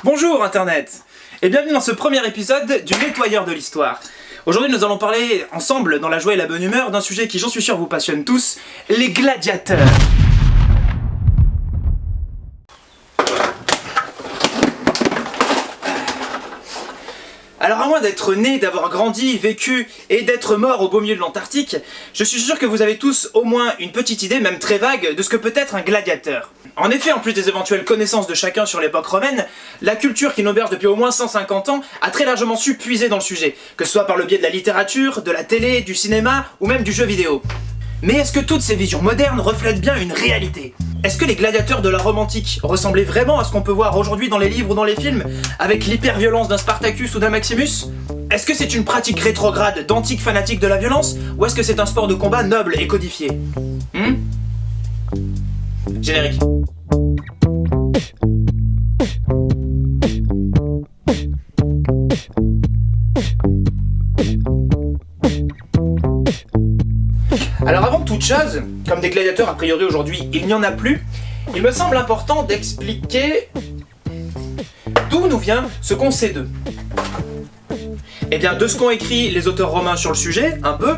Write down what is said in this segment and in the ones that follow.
Bonjour Internet et bienvenue dans ce premier épisode du Nettoyeur de l'Histoire. Aujourd'hui nous allons parler ensemble, dans la joie et la bonne humeur, d'un sujet qui, j'en suis sûr, vous passionne tous, les gladiateurs. Alors à moins d'être né, d'avoir grandi, vécu et d'être mort au beau milieu de l'Antarctique, je suis sûr que vous avez tous au moins une petite idée, même très vague, de ce que peut être un gladiateur. En effet, en plus des éventuelles connaissances de chacun sur l'époque romaine, la culture qui nous berce depuis au moins 150 ans a très largement su puiser dans le sujet, que ce soit par le biais de la littérature, de la télé, du cinéma ou même du jeu vidéo. Mais est-ce que toutes ces visions modernes reflètent bien une réalité ? Est-ce que les gladiateurs de la Rome antique ressemblaient vraiment à ce qu'on peut voir aujourd'hui dans les livres ou dans les films, avec l'hyper-violence d'un Spartacus ou d'un Maximus ? Est-ce que c'est une pratique rétrograde d'antiques fanatiques de la violence, ou est-ce que c'est un sport de combat noble et codifié ? Générique. Alors avant toute chose, comme des gladiateurs a priori aujourd'hui il n'y en a plus, il me semble important d'expliquer d'où nous vient ce qu'on sait d'eux. Eh bien de ce qu'ont écrit les auteurs romains sur le sujet, un peu,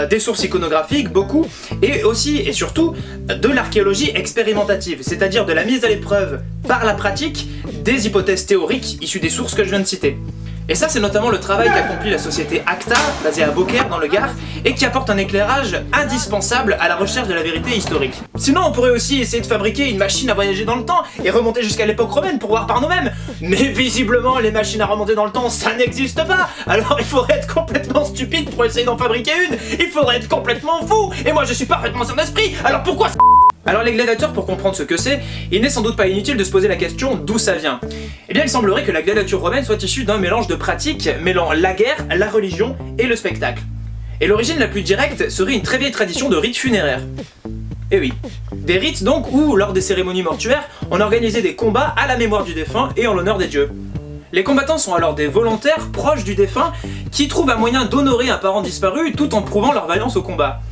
des sources iconographiques, beaucoup, et aussi et surtout de l'archéologie expérimentative, c'est-à-dire de la mise à l'épreuve par la pratique des hypothèses théoriques issues des sources que je viens de citer. Et ça c'est notamment le travail qu'accomplit la société Acta, basée à Beaucaire dans le Gard, et qui apporte un éclairage indispensable à la recherche de la vérité historique. Sinon on pourrait aussi essayer de fabriquer une machine à voyager dans le temps et remonter jusqu'à l'époque romaine pour voir par nous-mêmes, mais visiblement les machines à remonter dans le temps ça n'existe pas, alors il faudrait être complètement stupide pour essayer d'en fabriquer une, il faudrait être complètement fou, et moi je suis parfaitement sain d'esprit, alors pourquoi ça ? Alors les gladiateurs, pour comprendre ce que c'est, il n'est sans doute pas inutile de se poser la question d'où ça vient. Eh bien il semblerait que la gladiature romaine soit issue d'un mélange de pratiques mêlant la guerre, la religion et le spectacle. Et l'origine la plus directe serait une très vieille tradition de rites funéraires. Eh oui, des rites donc où, lors des cérémonies mortuaires, on organisait des combats à la mémoire du défunt et en l'honneur des dieux. Les combattants sont alors des volontaires proches du défunt qui trouvent un moyen d'honorer un parent disparu tout en prouvant leur vaillance au combat.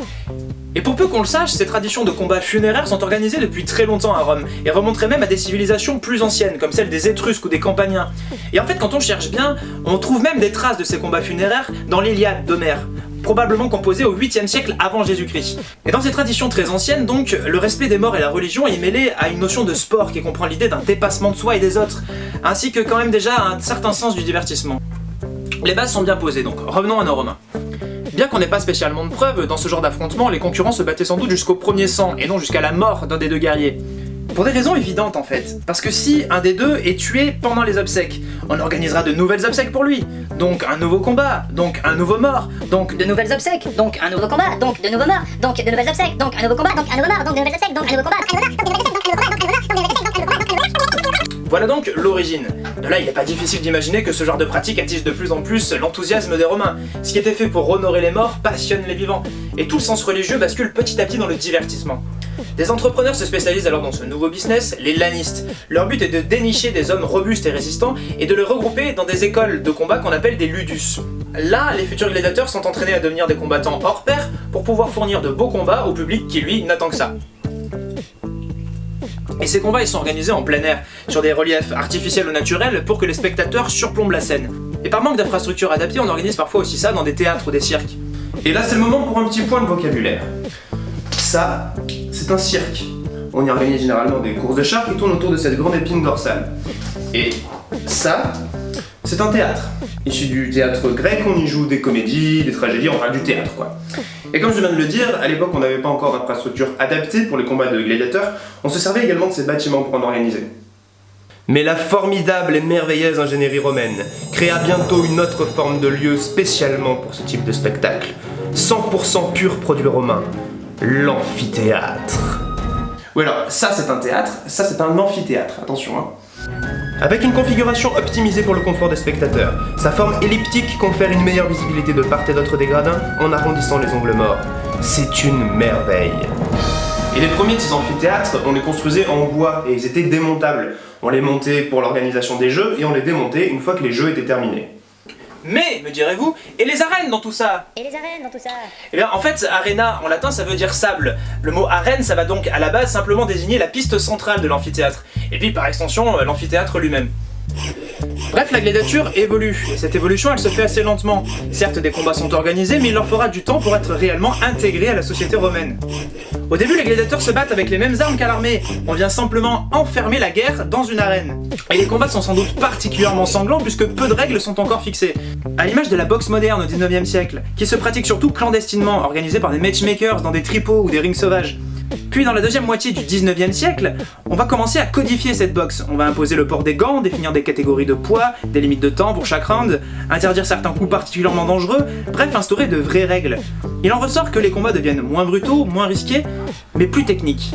Et pour peu qu'on le sache, ces traditions de combats funéraires sont organisées depuis très longtemps à Rome, et remonteraient même à des civilisations plus anciennes, comme celles des Étrusques ou des Campaniens. Et en fait, quand on cherche bien, on trouve même des traces de ces combats funéraires dans l'Iliade d'Homère, probablement composée au 8e siècle avant Jésus-Christ. Et dans ces traditions très anciennes, donc, le respect des morts et la religion est mêlé à une notion de sport qui comprend l'idée d'un dépassement de soi et des autres, ainsi que quand même déjà un certain sens du divertissement. Les bases sont bien posées donc, revenons à nos Romains. Bien qu'on n'ait pas spécialement de preuves, dans ce genre d'affrontement, les concurrents se battaient sans doute jusqu'au premier sang, et non jusqu'à la mort d'un des deux guerriers. Pour des raisons évidentes en fait, parce que si un des deux est tué pendant les obsèques, on organisera de nouvelles obsèques pour lui, donc un nouveau combat, donc un nouveau mort, donc de nouvelles obsèques, donc un nouveau combat, donc de nouveaux morts, donc de nouvelles obsèques, donc un nouveau combat, donc un nouveau mort, donc de nouvelles obsèques, donc un nouveau combat, Voilà donc l'origine. De là, il n'est pas difficile d'imaginer que ce genre de pratique attise de plus en plus l'enthousiasme des Romains. Ce qui était fait pour honorer les morts passionne les vivants, et tout le sens religieux bascule petit à petit dans le divertissement. Des entrepreneurs se spécialisent alors dans ce nouveau business, les lanistes. Leur but est de dénicher des hommes robustes et résistants, et de les regrouper dans des écoles de combat qu'on appelle des ludus. Là, les futurs gladiateurs sont entraînés à devenir des combattants hors pair pour pouvoir fournir de beaux combats au public qui lui n'attend que ça. Et ces combats ils sont organisés en plein air, sur des reliefs artificiels ou naturels pour que les spectateurs surplombent la scène. Et par manque d'infrastructures adaptées, on organise parfois aussi ça dans des théâtres ou des cirques. Et là c'est le moment pour un petit point de vocabulaire. Ça, c'est un cirque. On y organise généralement des courses de chars qui tournent autour de cette grande épine dorsale. Et ça, c'est un théâtre. Issu du théâtre grec, on y joue des comédies, des tragédies, enfin du théâtre quoi. Et comme je viens de le dire, à l'époque on n'avait pas encore d'infrastructure adaptée pour les combats de gladiateurs, on se servait également de ces bâtiments pour en organiser. Mais la formidable et merveilleuse ingénierie romaine créa bientôt une autre forme de lieu spécialement pour ce type de spectacle. 100% pur produit romain, l'amphithéâtre. Oui alors, ça c'est un théâtre, ça c'est un amphithéâtre, attention hein. Avec une configuration optimisée pour le confort des spectateurs, sa forme elliptique confère une meilleure visibilité de part et d'autre des gradins en arrondissant les angles morts. C'est une merveille. Et les premiers de ces amphithéâtres, on les construisait en bois et ils étaient démontables. On les montait pour l'organisation des jeux et on les démontait une fois que les jeux étaient terminés. Mais, me direz-vous, et les arènes dans tout ça? Et les arènes dans tout ça? Eh bien, en fait, arena en latin ça veut dire sable. Le mot arène ça va donc à la base simplement désigner la piste centrale de l'amphithéâtre. Et puis par extension, l'amphithéâtre lui-même. Bref, la gladiature évolue, et cette évolution elle se fait assez lentement. Certes, des combats sont organisés, mais il leur faudra du temps pour être réellement intégrés à la société romaine. Au début, les gladiateurs se battent avec les mêmes armes qu'à l'armée. On vient simplement enfermer la guerre dans une arène. Et les combats sont sans doute particulièrement sanglants puisque peu de règles sont encore fixées. À l'image de la boxe moderne au 19e siècle, qui se pratique surtout clandestinement, organisée par des matchmakers dans des tripots ou des rings sauvages. Puis dans la deuxième moitié du 19e siècle, on va commencer à codifier cette boxe. On va imposer le port des gants, définir des catégories de poids, des limites de temps pour chaque round, interdire certains coups particulièrement dangereux, bref instaurer de vraies règles. Il en ressort que les combats deviennent moins brutaux, moins risqués, mais plus techniques.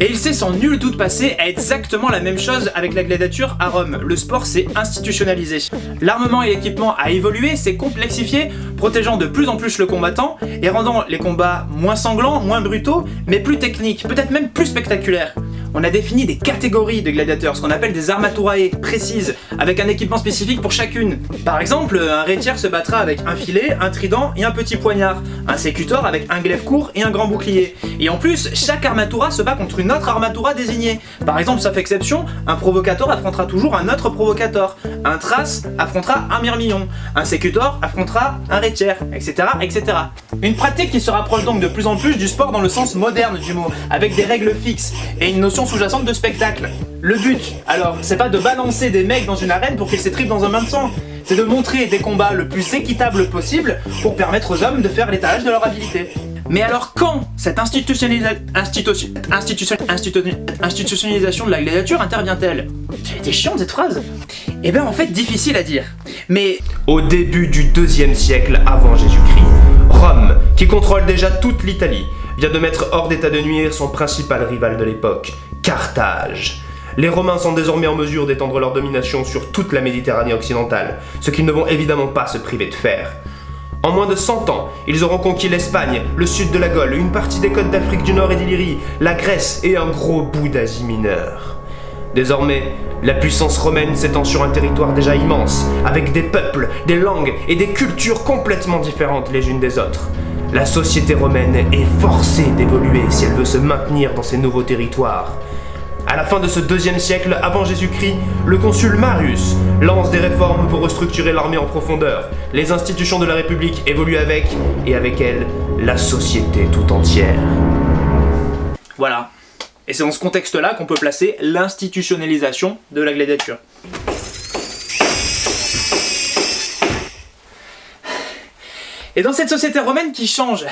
Et il s'est sans nul doute passé à exactement la même chose avec la gladiature à Rome. Le sport s'est institutionnalisé. L'armement et l'équipement a évolué, s'est complexifié, protégeant de plus en plus le combattant et rendant les combats moins sanglants, moins brutaux, mais plus techniques, peut-être même plus spectaculaires. On a défini des catégories de gladiateurs, ce qu'on appelle des armaturae précises, avec un équipement spécifique pour chacune. Par exemple, un rétiaire se battra avec un filet, un trident et un petit poignard, un sécutor avec un glaive court et un grand bouclier. Et en plus, chaque armatura se bat contre une autre armatura désignée. Par exemple, sauf exception, un provocateur affrontera toujours un autre provocateur, un thrace affrontera un myrmillon, un sécutor affrontera un rétiaire, etc., etc. Une pratique qui se rapproche donc de plus en plus du sport dans le sens moderne du mot, avec des règles fixes et une notion sous-jacente de spectacle. Le but, alors, c'est pas de balancer des mecs dans une arène pour qu'ils s'étripent dans un bain de sang, c'est de montrer des combats le plus équitables possible pour permettre aux hommes de faire l'étalage de leur habilité. Mais alors quand cette institutionnalisation de la gladiature intervient-elle? Elle était chiante cette phrase. Eh bien en fait difficile à dire. Mais au début du 2e siècle avant Jésus-Christ, Rome, qui contrôle déjà toute l'Italie, vient de mettre hors d'état de nuire son principal rival de l'époque, Carthage. Les Romains sont désormais en mesure d'étendre leur domination sur toute la Méditerranée occidentale, ce qu'ils ne vont évidemment pas se priver de faire. En moins de 100 ans, ils auront conquis l'Espagne, le sud de la Gaule, une partie des côtes d'Afrique du Nord et d'Illyrie, la Grèce et un gros bout d'Asie mineure. Désormais, la puissance romaine s'étend sur un territoire déjà immense, avec des peuples, des langues et des cultures complètement différentes les unes des autres. La société romaine est forcée d'évoluer si elle veut se maintenir dans ces nouveaux territoires. À la fin de ce 2e siècle avant Jésus-Christ, le consul Marius lance des réformes pour restructurer l'armée en profondeur. Les institutions de la République évoluent avec, et avec elles, la société tout entière. voilà. Et c'est dans ce contexte-là qu'on peut placer l'institutionnalisation de la gladiature. Et dans cette société romaine qui change,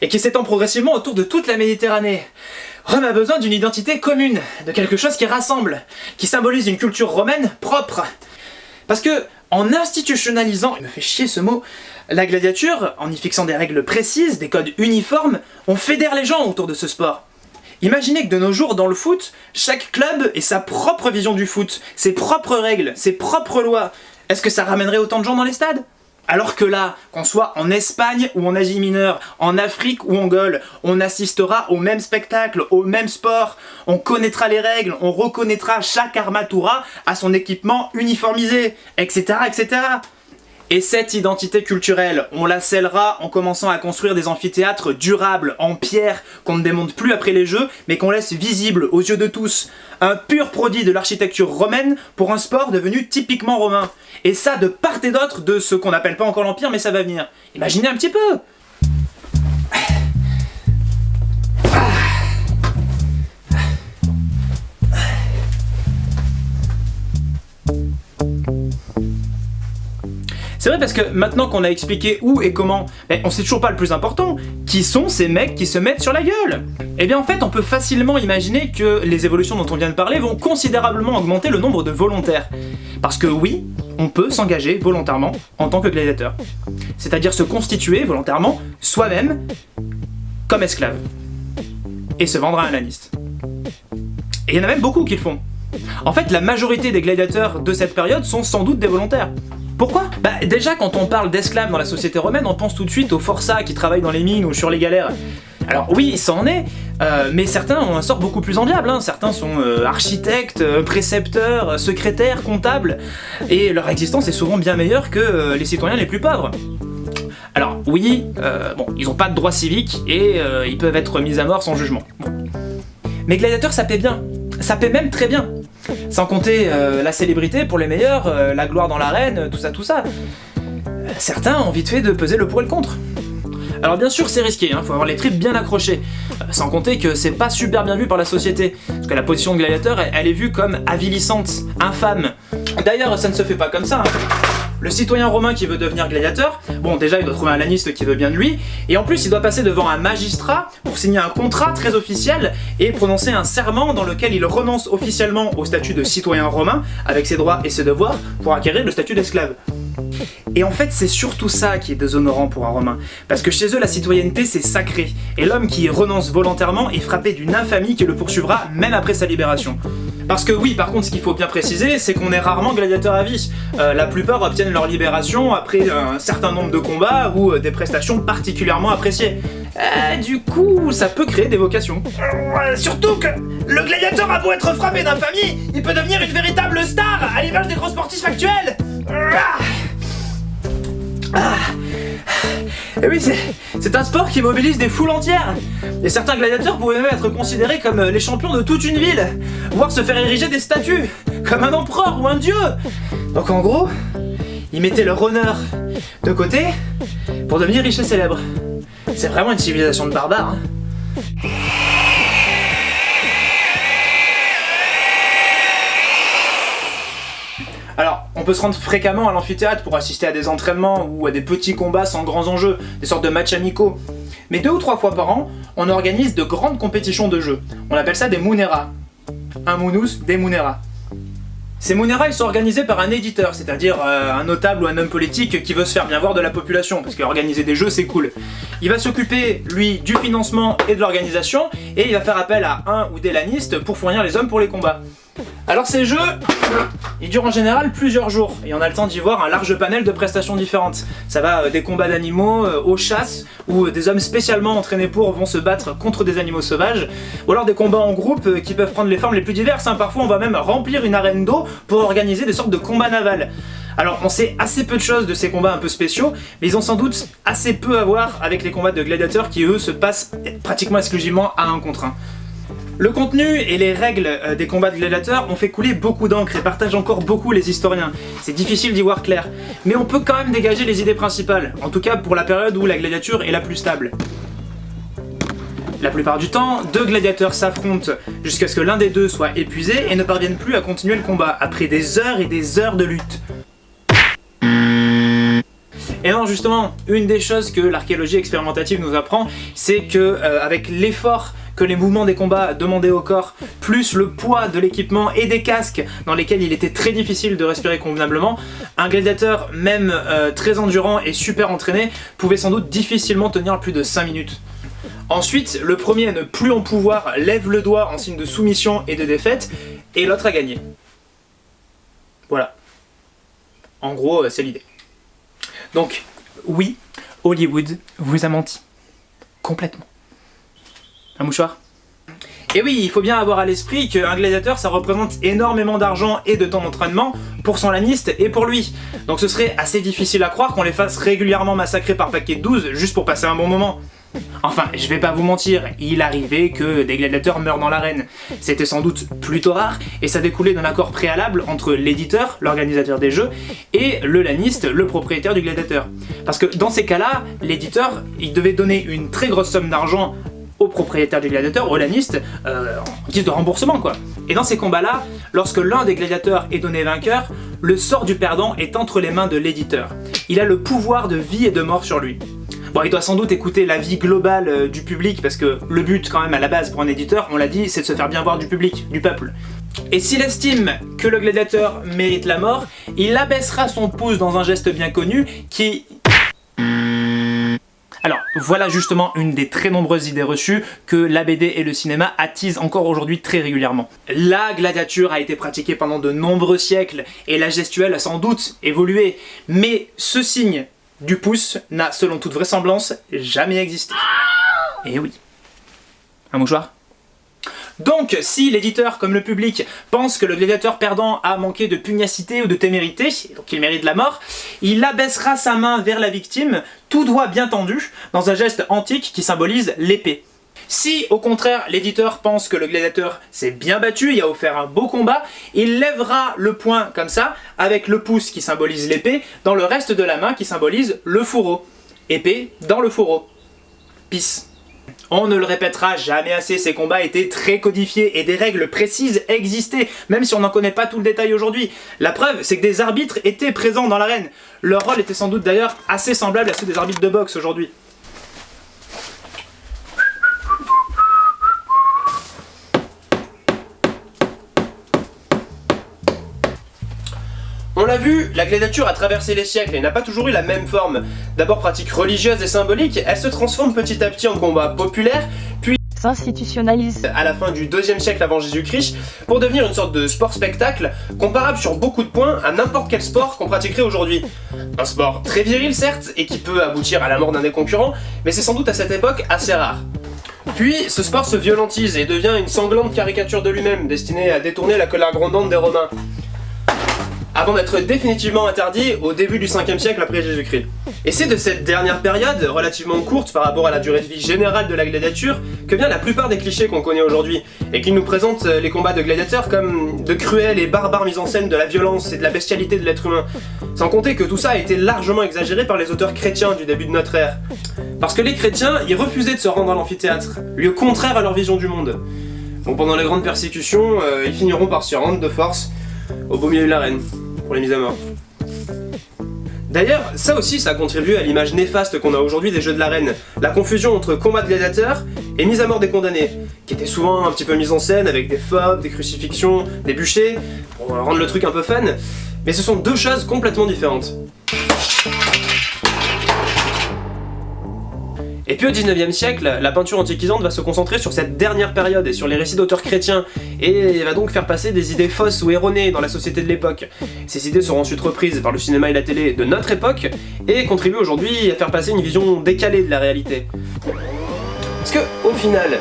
et qui s'étend progressivement autour de toute la Méditerranée, Rome a besoin d'une identité commune, de quelque chose qui rassemble, qui symbolise une culture romaine propre. Parce que, en institutionnalisant, il me fait chier ce mot, la gladiature, en y fixant des règles précises, des codes uniformes, on fédère les gens autour de ce sport. Imaginez que de nos jours, dans le foot, chaque club ait sa propre vision du foot, ses propres règles, ses propres lois. Est-ce que ça ramènerait autant de gens dans les stades ? Alors que là, qu'on soit en Espagne ou en Asie mineure, en Afrique ou en Gaule, on assistera au même spectacle, au même sport, on connaîtra les règles, on reconnaîtra chaque armatura à son équipement uniformisé, etc., etc. Et cette identité culturelle, on la scellera en commençant à construire des amphithéâtres durables, en pierre, qu'on ne démonte plus après les jeux, mais qu'on laisse visible aux yeux de tous. Un pur produit de l'architecture romaine pour un sport devenu typiquement romain. Et ça de part et d'autre de ce qu'on n'appelle pas encore l'Empire, mais ça va venir. Imaginez un petit peu. C'est vrai parce que maintenant qu'on a expliqué où et comment, on sait toujours pas le plus important. Qui sont ces mecs qui se mettent sur la gueule? Eh bien en fait on peut facilement imaginer que les évolutions dont on vient de parler vont considérablement augmenter le nombre de volontaires. Parce que oui, on peut s'engager volontairement en tant que gladiateur. C'est-à-dire se constituer volontairement soi-même comme esclave. Et se vendre à un laniste. Et il y en a même beaucoup qui le font. En fait la majorité des gladiateurs de cette période sont sans doute des volontaires. Pourquoi ? Déjà quand on parle d'esclaves dans la société romaine, on pense tout de suite aux forçats qui travaillent dans les mines ou sur les galères. Alors oui, ça en est, mais certains ont un sort beaucoup plus enviable, hein. Certains sont architectes, précepteurs, secrétaires, comptables, et leur existence est souvent bien meilleure que les citoyens les plus pauvres. Alors oui, ils n'ont pas de droits civiques et ils peuvent être mis à mort sans jugement. Bon. Mais gladiateur ça paie bien, ça paie même très bien. Sans compter la célébrité pour les meilleurs, la gloire dans l'arène, tout ça, tout ça. Certains ont vite fait de peser le pour et le contre. Alors bien sûr c'est risqué, faut avoir les tripes bien accrochées, sans compter que c'est pas super bien vu par la société, parce que la position de gladiateur elle est vue comme avilissante, infâme. D'ailleurs ça ne se fait pas comme ça. Le citoyen romain qui veut devenir gladiateur, bon déjà il doit trouver un laniste qui veut bien de lui, et en plus il doit passer devant un magistrat pour signer un contrat très officiel et prononcer un serment dans lequel il renonce officiellement au statut de citoyen romain, avec ses droits et ses devoirs, pour acquérir le statut d'esclave. Et en fait c'est surtout ça qui est déshonorant pour un romain, parce que chez eux la citoyenneté c'est sacré, et l'homme qui y renonce volontairement est frappé d'une infamie qui le poursuivra même après sa libération. Parce que oui, par contre ce qu'il faut bien préciser, c'est qu'on est rarement gladiateur à vie. La plupart obtiennent leur libération après un certain nombre de combats ou des prestations particulièrement appréciées. Du coup, ça peut créer des vocations. Surtout que le gladiateur a beau être frappé d'infamie, il peut devenir une véritable star, à l'image des grands sportifs actuels. Et oui, c'est un sport qui mobilise des foules entières. Et certains gladiateurs pouvaient même être considérés comme les champions de toute une ville, voire se faire ériger des statues, comme un empereur ou un dieu. Donc en gros, ils mettaient leur honneur de côté pour devenir riches et célèbres. C'est vraiment une civilisation de barbares. Alors, on peut se rendre fréquemment à l'amphithéâtre pour assister à des entraînements ou à des petits combats sans grands enjeux, des sortes de matchs amicaux. Mais 2 ou 3 fois par an, on organise de grandes compétitions de jeux. On appelle ça des munera. Un munus, des munera. Ces munera, ils sont organisés par un éditeur, c'est-à-dire un notable ou un homme politique qui veut se faire bien voir de la population, parce qu'organiser des jeux c'est cool. Il va s'occuper, lui, du financement et de l'organisation, et il va faire appel à un ou des lanistes pour fournir les hommes pour les combats. Alors ces jeux, ils durent en général plusieurs jours, et on a le temps d'y voir un large panel de prestations différentes. Ça va des combats d'animaux aux chasses, où des hommes spécialement entraînés pour vont se battre contre des animaux sauvages, ou alors des combats en groupe qui peuvent prendre les formes les plus diverses. Parfois on va même remplir une arène d'eau pour organiser des sortes de combats navals. Alors on sait assez peu de choses de ces combats un peu spéciaux, mais ils ont sans doute assez peu à voir avec les combats de gladiateurs qui eux se passent pratiquement exclusivement à 1 contre 1. Le contenu et les règles des combats de gladiateurs ont fait couler beaucoup d'encre et partagent encore beaucoup les historiens. C'est difficile d'y voir clair, mais on peut quand même dégager les idées principales, en tout cas pour la période où la gladiature est la plus stable. La plupart du temps, 2 gladiateurs s'affrontent jusqu'à ce que l'un des deux soit épuisé et ne parvienne plus à continuer le combat, après des heures et des heures de lutte. Et non, justement, une des choses que l'archéologie expérimentative nous apprend, c'est que avec l'effort que les mouvements des combats demandaient au corps, plus le poids de l'équipement et des casques dans lesquels il était très difficile de respirer convenablement, un gladiateur, même très endurant et super entraîné, pouvait sans doute difficilement tenir plus de 5 minutes. Ensuite, le premier à ne plus en pouvoir lève le doigt en signe de soumission et de défaite, et l'autre a gagné. Voilà. En gros, c'est l'idée. Donc, oui, Hollywood vous a menti. Complètement. Un mouchoir ? Et oui, il faut bien avoir à l'esprit qu'un gladiateur, ça représente énormément d'argent et de temps d'entraînement pour son laniste et pour lui. Donc ce serait assez difficile à croire qu'on les fasse régulièrement massacrer par paquet de 12 juste pour passer un bon moment. Enfin, je vais pas vous mentir, il arrivait que des gladiateurs meurent dans l'arène. C'était sans doute plutôt rare, et ça découlait d'un accord préalable entre l'éditeur, l'organisateur des jeux, et le laniste, le propriétaire du gladiateur. Parce que dans ces cas-là, l'éditeur, il devait donner une très grosse somme d'argent au propriétaire du gladiateur, au laniste, en guise de remboursement quoi. Et dans ces combats-là, lorsque l'un des gladiateurs est donné vainqueur, le sort du perdant est entre les mains de l'éditeur. Il a le pouvoir de vie et de mort sur lui. Bon, il doit sans doute écouter l'avis global du public, parce que le but quand même à la base pour un éditeur, on l'a dit, c'est de se faire bien voir du public, du peuple. Et s'il estime que le gladiateur mérite la mort, il abaissera son pouce dans un geste bien connu qui... Alors, voilà justement une des très nombreuses idées reçues que la BD et le cinéma attisent encore aujourd'hui très régulièrement. La gladiature a été pratiquée pendant de nombreux siècles, et la gestuelle a sans doute évolué, mais ce signe du pouce n'a, selon toute vraisemblance, jamais existé. Et oui. Un mouchoir ? Donc, si l'éditeur, comme le public, pense que le gladiateur perdant a manqué de pugnacité ou de témérité, donc qu'il mérite la mort, il abaissera sa main vers la victime, tout doigt bien tendu, dans un geste antique qui symbolise l'épée. Si au contraire l'éditeur pense que le gladiateur s'est bien battu, il a offert un beau combat, il lèvera le poing comme ça, avec le pouce qui symbolise l'épée, dans le reste de la main qui symbolise le fourreau. Épée dans le fourreau. Peace. On ne le répétera jamais assez, ces combats étaient très codifiés et des règles précises existaient, même si on n'en connaît pas tout le détail aujourd'hui. La preuve, c'est que des arbitres étaient présents dans l'arène. Leur rôle était sans doute d'ailleurs assez semblable à ceux des arbitres de boxe aujourd'hui. On l'a vu, la gladiature a traversé les siècles et n'a pas toujours eu la même forme. D'abord pratique religieuse et symbolique, elle se transforme petit à petit en combat populaire, puis s'institutionnalise à la fin du 2e siècle avant Jésus-Christ, pour devenir une sorte de sport-spectacle, comparable sur beaucoup de points à n'importe quel sport qu'on pratiquerait aujourd'hui. Un sport très viril certes, et qui peut aboutir à la mort d'un des concurrents, mais c'est sans doute à cette époque assez rare. Puis, ce sport se violentise et devient une sanglante caricature de lui-même, destinée à détourner la colère grondante des Romains, avant d'être définitivement interdit au début du 5e siècle après Jésus-Christ. Et c'est de cette dernière période, relativement courte par rapport à la durée de vie générale de la gladiature, que vient la plupart des clichés qu'on connaît aujourd'hui, et qui nous présentent les combats de gladiateurs comme de cruelles et barbares mises en scène de la violence et de la bestialité de l'être humain. Sans compter que tout ça a été largement exagéré par les auteurs chrétiens du début de notre ère. Parce que les chrétiens, ils refusaient de se rendre à l'amphithéâtre, lieu contraire à leur vision du monde. Donc pendant les grandes persécutions, ils finiront par se rendre de force au beau milieu de l'arène, pour les mises à mort. D'ailleurs, ça aussi, ça a contribué à l'image néfaste qu'on a aujourd'hui des jeux de l'arène. La confusion entre combat de gladiateurs et mise à mort des condamnés, qui était souvent un petit peu mise en scène avec des phoques, des crucifixions, des bûchers, pour rendre le truc un peu fun. Mais ce sont deux choses complètement différentes. Et puis au 19e siècle, la peinture antiquisante va se concentrer sur cette dernière période et sur les récits d'auteurs chrétiens, et va donc faire passer des idées fausses ou erronées dans la société de l'époque. Ces idées seront ensuite reprises par le cinéma et la télé de notre époque, et contribuent aujourd'hui à faire passer une vision décalée de la réalité. Parce que, au final,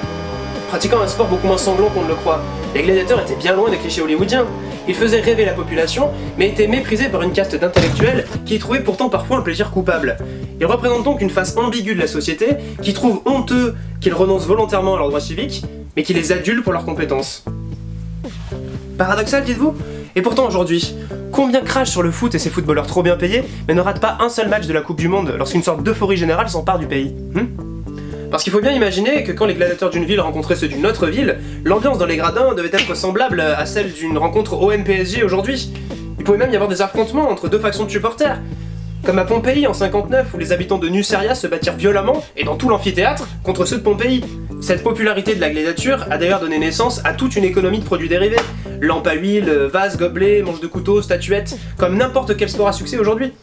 pratiquant un sport beaucoup moins sanglant qu'on ne le croit, les gladiateurs étaient bien loin des clichés hollywoodiens. Ils faisaient rêver la population, mais étaient méprisés par une caste d'intellectuels qui y trouvaient pourtant parfois un plaisir coupable. Ils représentent donc une face ambiguë de la société qui trouve honteux qu'ils renoncent volontairement à leurs droits civiques, mais qui les adule pour leurs compétences. Paradoxal, dites-vous? Et pourtant aujourd'hui, combien crachent sur le foot et ses footballeurs trop bien payés, mais ne ratent pas un seul match de la Coupe du Monde lorsqu'une sorte d'euphorie générale s'empare du pays? Parce qu'il faut bien imaginer que quand les gladiateurs d'une ville rencontraient ceux d'une autre ville, l'ambiance dans les gradins devait être semblable à celle d'une rencontre OM-PSG aujourd'hui. Il pouvait même y avoir des affrontements entre deux factions de supporters. Comme à Pompéi en 59, où les habitants de Nuceria se battirent violemment, et dans tout l'amphithéâtre, contre ceux de Pompéi. Cette popularité de la gladiature a d'ailleurs donné naissance à toute une économie de produits dérivés. Lampes à huile, vases, gobelets, manches de couteaux, statuettes, comme n'importe quel sport à succès aujourd'hui.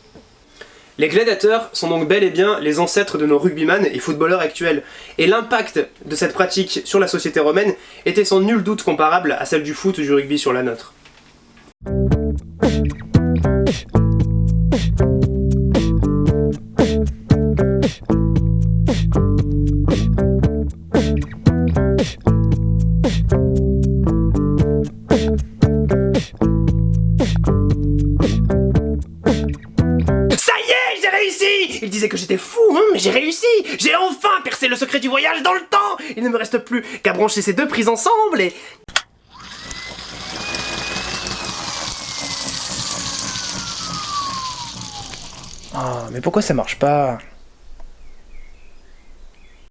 Les gladiateurs sont donc bel et bien les ancêtres de nos rugbyman et footballeurs actuels, et l'impact de cette pratique sur la société romaine était sans nul doute comparable à celle du foot ou du rugby sur la nôtre. Il disait que j'étais fou, mais j'ai réussi! J'ai enfin percé le secret du voyage dans le temps! Il ne me reste plus qu'à brancher ces deux prises ensemble et... Ah, mais pourquoi ça marche pas?